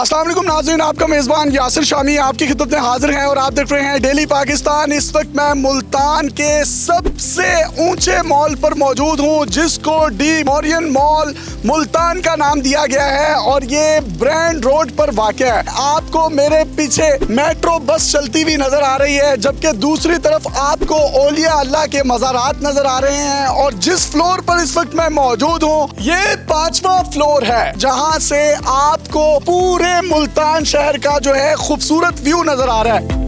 अस्सलाम वालेकुम नाज़रीन, आपका मेज़बान यासिर शामी आपकी खिदमत में हाजिर हैं और आप देख रहे हैं डेली पाकिस्तान। इस वक्त मैं मुल्तान के सबसे ऊंचे मॉल पर मौजूद हूं, जिसको डी मोरियन मॉल मुल्तान का नाम दिया गया है और ये ब्रांड रोड पर वाक़ है। आपको मेरे पीछे मेट्रो बस चलती हुई नजर आ रही है, जबकि दूसरी तरफ आपको औलिया अल्लाह के मज़ारात नजर आ रहे हैं। और जिस फ्लोर पर इस वक्त मैं मौजूद हूँ, ये 5वां फ्लोर है, जहाँ से आपको पूरे मुल्तान शहर का जो है खूबसूरत व्यू नजर आ रहा है।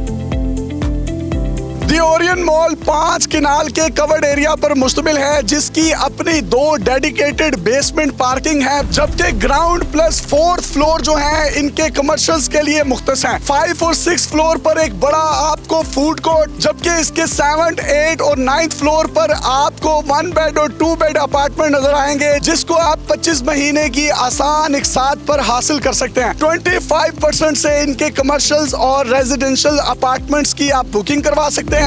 दी ओरियन मॉल 5 किनाल के कवर्ड एरिया पर मुश्तमिल है, जिसकी अपनी 2 डेडिकेटेड बेसमेंट पार्किंग है, जबकि ग्राउंड प्लस 4th फ्लोर जो है इनके कमर्शियल्स के लिए मुख्तस हैं। 5 और 6 फ्लोर पर एक बड़ा आपको फूड कोर्ट, जबकि इसके 7th, 8th और 9th फ्लोर पर आपको 1 बेड और 2 बेड अपार्टमेंट नजर आएंगे, जिसको आप 25 महीने की आसान इकसात पर हासिल कर सकते हैं। 25% से इनके कमर्शियल्स और रेजिडेंशियल अपार्टमेंट्स की आप बुकिंग करवा सकते हैं।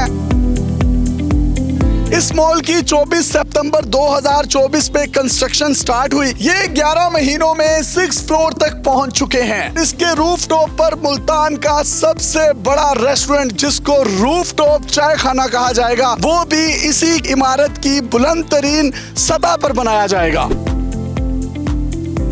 इस मॉल की 24 सितंबर 2024 में कंस्ट्रक्शन स्टार्ट हुई। ये 11 महीनों में 6 फ्लोर तक पहुंच चुके हैं। इसके रूफटॉप पर मुल्तान का सबसे बड़ा रेस्टोरेंट, जिसको रूफटॉप चाय खाना कहा जाएगा, वो भी इसी इमारत की बुलंद तरीन सतह पर बनाया जाएगा।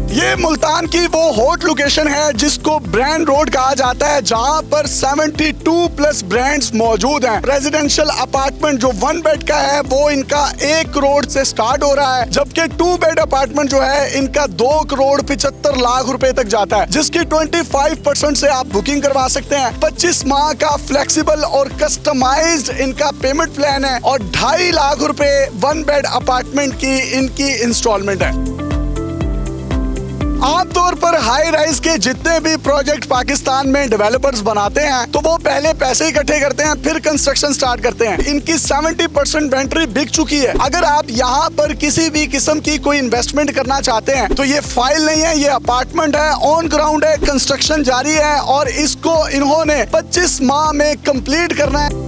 ये मुल्तान की वो हॉट लोकेशन है जिसको ब्रांड रोड कहा जाता है, जहां पर 72 प्लस ब्रांड्स मौजूद हैं। रेजिडेंशियल अपार्टमेंट जो 1 बेड का है वो इनका 1 करोड़ से स्टार्ट हो रहा है, जबकि 2 बेड अपार्टमेंट जो है इनका 2 करोड़ 75 लाख रुपए तक जाता है, जिसकी 25% से आप बुकिंग करवा सकते हैं। 25 माह का फ्लेक्सिबल और कस्टमाइज्ड इनका पेमेंट प्लान है और 2.5 लाख रुपए 1 बेड अपार्टमेंट की इनकी इंस्टॉलमेंट है। आमतौर पर हाई राइज के जितने भी प्रोजेक्ट पाकिस्तान में डेवलपर्स बनाते हैं, तो वो पहले पैसे इकट्ठे करते हैं, फिर कंस्ट्रक्शन स्टार्ट करते हैं। इनकी 70% इन्वेंट्री बिक चुकी है। अगर आप यहाँ पर किसी भी किस्म की कोई इन्वेस्टमेंट करना चाहते हैं, तो ये फाइल नहीं है, ये अपार्टमेंट है, ऑन ग्राउंड है, कंस्ट्रक्शन जारी है और इसको इन्होंने 25 माह में कंप्लीट करना है।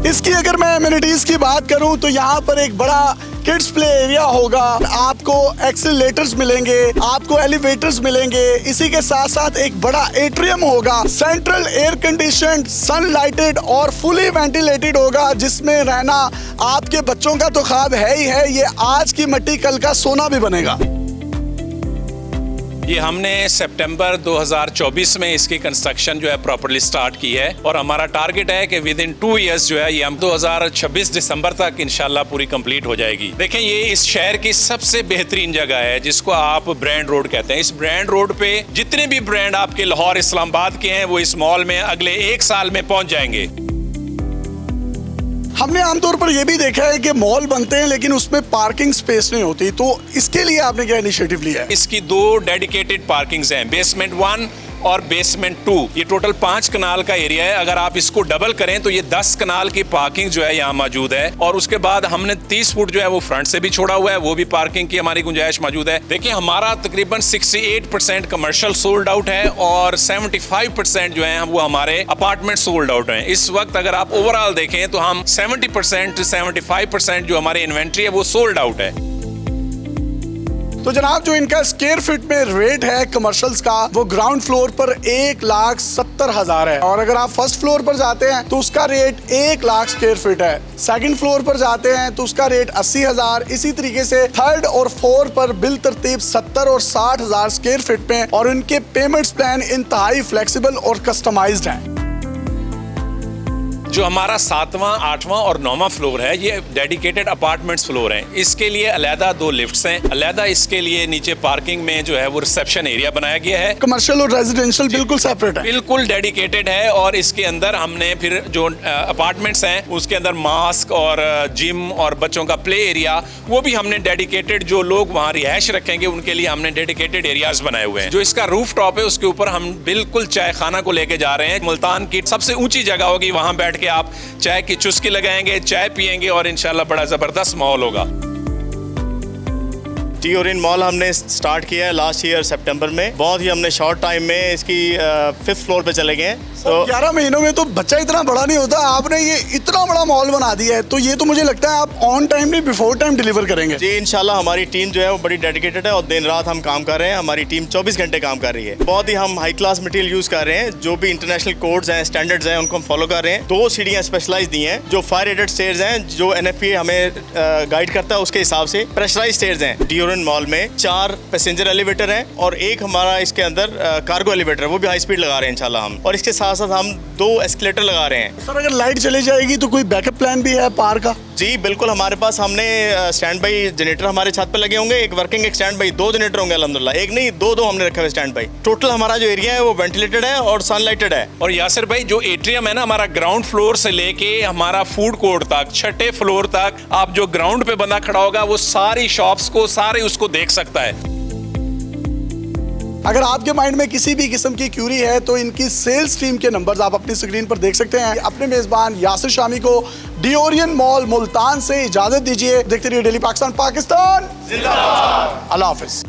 इसकी अगर मैं एमिनिटीज की बात करूं, तो यहाँ पर एक बड़ा किड्स प्ले एरिया होगा, आपको एक्सीलरेटर्स मिलेंगे, आपको एलिवेटर्स मिलेंगे, इसी के साथ साथ एक बड़ा एट्रियम होगा, सेंट्रल एयर कंडीशनड, सनलाइटेड और फुली वेंटिलेटेड होगा, जिसमें रहना आपके बच्चों का तो ख्वाब है ही है। ये आज की मिट्टी कल का सोना भी बनेगा। ये हमने सितंबर 2024 में इसकी कंस्ट्रक्शन जो है प्रॉपर्ली स्टार्ट की है और हमारा टारगेट है कि विद इन 2 इयर्स जो है ये हम 2026 दिसंबर तक इंशाल्लाह पूरी कंप्लीट हो जाएगी। देखें, ये इस शहर की सबसे बेहतरीन जगह है, जिसको आप ब्रांड रोड कहते हैं। इस ब्रांड रोड पे जितने भी ब्रांड आपके लाहौर, इस्लामाबाद के हैं, वो इस मॉल में अगले 1 साल में पहुंच जाएंगे। हमने आमतौर पर यह भी देखा है कि मॉल बनते हैं लेकिन उसमें पार्किंग स्पेस नहीं होती, तो इसके लिए आपने क्या इनिशिएटिव लिया है? इसकी 2 डेडिकेटेड पार्किंग्स हैं, बेसमेंट 1 और बेसमेंट 2। ये टोटल 5 कनाल का एरिया है। अगर आप इसको डबल करें तो ये 10 कनाल की पार्किंग जो है यहाँ मौजूद है। और उसके बाद हमने 30 फुट जो है वो फ्रंट से भी छोड़ा हुआ है, वो भी पार्किंग की हमारी गुंजाइश मौजूद है। देखिए, हमारा तकरीबन 68% कमर्शियल सोल्ड आउट है और 75% जो है वो हमारे अपार्टमेंट सोल्ड आउट हैं। इस वक्त अगर आप ओवरऑल देखें तो हम 70% से 75% जो हमारे इन्वेंट्री है वो सोल्ड आउट है। तो जनाब, जो इनका स्क्वायर फीट में रेट है कमर्शियल्स का, वो ग्राउंड फ्लोर पर 1,70,000 है और अगर आप फर्स्ट फ्लोर पर जाते हैं तो उसका रेट 1 लाख स्क्वायर फीट है। सेकंड फ्लोर पर जाते हैं तो उसका रेट 80,000। इसी तरीके से 3rd और 4th पर बिल तरतीब 70 और 60,000 स्क्वायर फीट पे, और उनके पेमेंट्स प्लान इंतहाई फ्लेक्सिबल और कस्टमाइज्ड हैं। जो हमारा 7वां, 8वां और 9वां फ्लोर है, ये डेडिकेटेड अपार्टमेंट्स फ्लोर हैं। इसके लिए अलहदा 2 लिफ्ट्स हैं, अलहदा इसके लिए नीचे पार्किंग में जो है वो रिसेप्शन एरिया बनाया गया है। कमर्शियल और रेजिडेंशियल बिल्कुल सेपरेट है, बिल्कुल डेडिकेटेड है। और इसके अंदर हमने फिर जो अपार्टमेंट्स हैं उसके अंदर मास्क और जिम और बच्चों का प्ले एरिया, वो भी हमने डेडिकेटेड, जो लोग वहाँ रिहाइश रखेंगे उनके लिए हमने डेडिकेटेड एरियाज बनाए हुए हैं। जो इसका रूफ टॉप है उसके ऊपर हम बिल्कुल चाय खाना को लेके जा रहे हैं। मुल्तान की सबसे ऊंची जगह होगी, वहाँ बैठ के आप चाय की चुस्की लगाएंगे, चाय पिएंगे और इंशाल्लाह बड़ा जबरदस्त माहौल होगा। डिओरियन मॉल हमने स्टार्ट किया है लास्ट ईयर सितंबर में। बहुत ही हमने शॉर्ट टाइम में इसकी 5th फ्लोर पे चले गए हैं। तो 11 महीनों में तो बच्चा इतना बड़ा नहीं होता, आपने ये इतना बड़ा मॉल बना दिया है, तो ये तो मुझे लगता है आप ऑन टाइम नहीं बिफोर टाइम डिलीवर करेंगे। जी इंशाल्लाह हमारी टीम जो है वो बड़ी डेडिकेटेड है और दिन रात हम काम कर रहे हैं। हमारी टीम 24 घंटे काम कर रही है। बहुत ही हम हाई क्लास मटेरियल यूज कर रहे हैं। जो भी इंटरनेशनल कोड्स हैं, स्टैंडर्ड्स हैं, उनको हम फॉलो कर रहे हैं। 2 सीढ़ियाँ स्पेशलाइज दी हैं जो फायर रेटेड स्टेयर्स हैं, जो NFPA हमें गाइड करता है उसके हिसाब से। प्रेशराइज स्टेयर्स हैं डिओरियन मॉल में। 4 पैसेंजर एलिवेटर हैं और एक हमारा इसके अंदर कार्गो एलिवेटर है, वो भी हाई स्पीड लगा रहे हैं इंशाल्लाह हम। और इसके साथ साथ हम 2 एस्केलेटर लगा रहे हैं। सर अगर लाइट चली जाएगी तो कोई बैकअप प्लान भी है पार का? जी बिल्कुल, हमारे पास हमने स्टैंड बाई जनरेटर हमारे छत पे लगे होंगे। एक वर्किंग, एक स्टैंड बाई, 2 जनरेटर होंगे अल्हम्दुलिल्लाह। एक नहीं, 2 हमने रखे हुए स्टैंड बाई। टोटल हमारा जो एरिया है वो वेंटिलेटेड है और सनलाइटेड है। और यासिर भाई जो एट्रियम है ना हमारा, ग्राउंड फ्लोर से लेके हमारा फूड कोर्ट तक, 6ठे फ्लोर तक, आप जो ग्राउंड पे बंदा खड़ा होगा वो सारी शॉप्स को, सारे उसको देख सकता है। अगर आपके माइंड में किसी भी किस्म की क्यूरी है तो इनकी सेल्स टीम के नंबर्स आप अपनी स्क्रीन पर देख सकते हैं। अपने मेजबान यासिर शामी को डिओरियन मॉल मुल्तान से इजाजत दीजिए। देखते रहिए डेली पाकिस्तान। पाकिस्तान जिंदाबाद। अल्लाह हाफिज।